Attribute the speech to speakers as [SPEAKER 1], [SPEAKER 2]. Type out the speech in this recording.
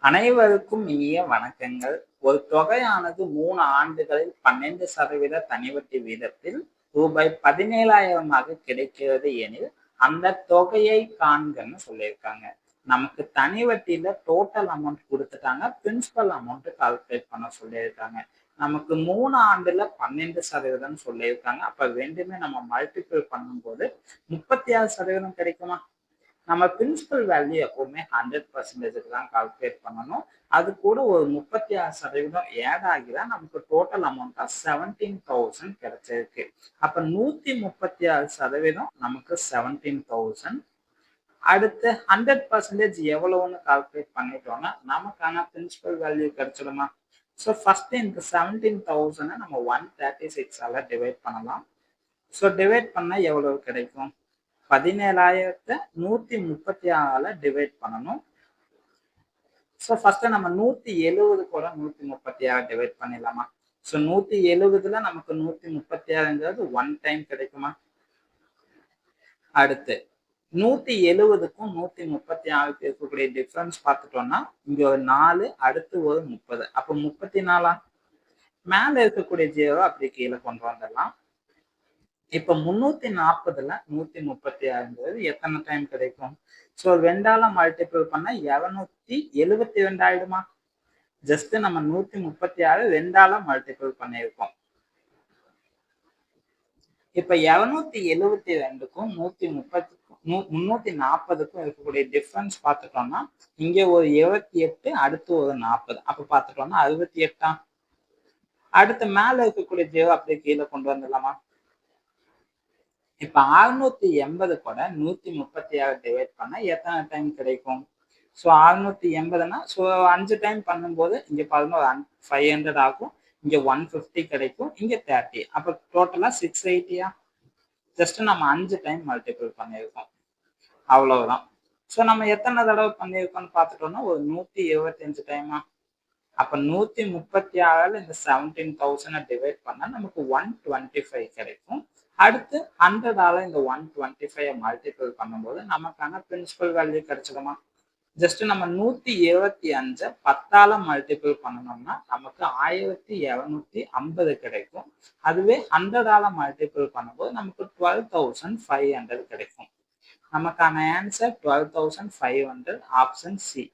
[SPEAKER 1] அனைவருக்கும் இனிய வணக்கங்கள். ஒரு தொகையானது 3 ஆண்டுகளில் 12% தனி வட்டி வீதத்தில் ரூபாய் 17,000 கிடைக்கிறது எனில் அந்த தொகையை காண்கன்னு சொல்லியிருக்காங்க. நமக்கு தனி வட்டியில டோட்டல் அமௌண்ட் கொடுத்துட்டாங்க. பிரின்சிபல் அமௌண்ட் கால்குலேட் பண்ண சொல்லியிருக்காங்க. நமக்கு 3 ஆண்டுல 12% சொல்லியிருக்காங்க. அப்ப ரெண்டுமே நம்ம மல்டிபிள் பண்ணும்போது 36% கிடைக்குமா? நம்ம பிரின்சிபல் வேல்யூ எப்பவுமே 100% தான் கால்குலேட் பண்ணணும். அது கூட ஒரு 36% ஆட் ஆகிதான் நமக்கு டோட்டல் அமௌண்டா 17,000 கிடைச்சிருக்கு. அப்ப 136% நமக்கு 17,000. அடுத்து 100% எவ்வளவுன்னு கால்குலேட் பண்ணிட்டோம்னா நமக்கான பிரின்சிபல் வேல்யூ கிடைச்சிடுமா? ஸோ ஃபர்ஸ்ட் இந்த 17,000 நம்ம 136 டிவைட் பண்ணலாம். ஸோ டிவைட் பண்ணா எவ்வளவு கிடைக்கும்? 17,136 டிவைட் பண்ணணும். ஸோ ஃபர்ஸ்ட் நம்ம 170 கூட 136 டிவைட் பண்ணிடலாமா? ஸோ 170ல நமக்கு 136ங்கிறது 1 டைம் கிடைக்குமா? அடுத்து 170க்கும் 136க்கு இருக்கக்கூடிய டிஃபரன்ஸ் பார்த்துட்டோம்னா இங்க ஒரு 4, அடுத்து ஒரு 30. அப்போ 34 மேல இருக்கக்கூடிய 0 அப்படி கீழே கொண்டு வந்துடலாம். இப்ப 340ல 136ங்கிறது எத்தனை டைம் கிடைக்கும்? ஸோ 2ஆல மல்டிபிள் பண்ணா 272 ஆயிடுமா? ஜஸ்ட் நம்ம 136 2ஆல மல்டிபிள் பண்ணியிருக்கோம். இப்ப 272க்கும் 340க்கும் இருக்கக்கூடிய டிஃபரன்ஸ் பார்த்துட்டோம்னா இங்க ஒரு 28, அடுத்து ஒரு 40. அப்ப பார்த்துட்டோம்னா 68. அடுத்து மேல இருக்கக்கூடிய 0 அப்படியே கீழே கொண்டு வந்துடலாமா? இப்ப 680 கூட 136 டிவைட் பண்ணா எத்தனை டைம் கிடைக்கும்? ஸோ 680னா ஸோ 5 டைம் பண்ணும்போது இங்க பாருங்க 500 ஆகும். இங்க 150 கிடைக்கும். இங்க 30. அப்ப டோட்டலா 680. ஜஸ்ட் நம்ம 5 டைம் மல்டிபிள் பண்ணியிருக்கோம். அவ்வளவுதான். ஸோ நம்ம எத்தனை தடவை பண்ணியிருக்கோம்னு பார்த்துட்டோம்னா ஒரு 125 டைமா? அப்ப 136ல இந்த 17,000 டிவைட் பண்ணா நமக்கு 125 கிடைக்கும். அடுத்து 100ஆல இந்த 125 மல்டிபிள் பண்ணும்போது நமக்கான பிரின்சிபல் வேல்யூ கிடைச்சிடுமா? ஜஸ்ட் நம்ம 125 10ஆல மல்டிபிள் பண்ணணும்னா நமக்கு 1250 கிடைக்கும். அதுவே 100ஆல மல்டிபிள் பண்ணும்போது நமக்கு 12,500 கிடைக்கும். நமக்கான ஆன்சர் 12,500, ஆப்ஷன் சி.